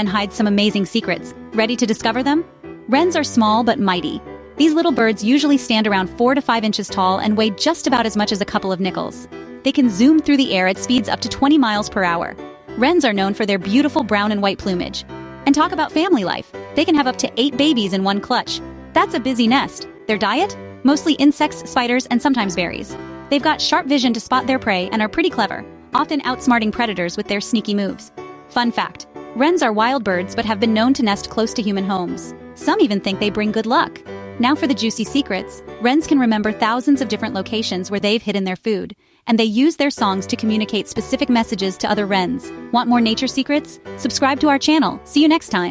and hides some amazing secrets. Ready to discover them? Wrens are small but mighty. These little birds usually stand around 4 to 5 inches tall and weigh just about as much as a couple of nickels. They can zoom through the air at speeds up to 20 miles per hour. Wrens are known for their beautiful brown and white plumage. And talk about family life. They can have up to 8 babies in one clutch. That's a busy nest. Their diet? Mostly insects, spiders, and sometimes berries. They've got sharp vision to spot their prey and are pretty clever, often outsmarting predators with their sneaky moves. Fun fact: wrens are wild birds but have been known to nest close to human homes. Some even think they bring good luck. Now for the juicy secrets. Wrens can remember thousands of different locations where they've hidden their food, and they use their songs to communicate specific messages to other wrens. Want more nature secrets? Subscribe to our channel. See you next time.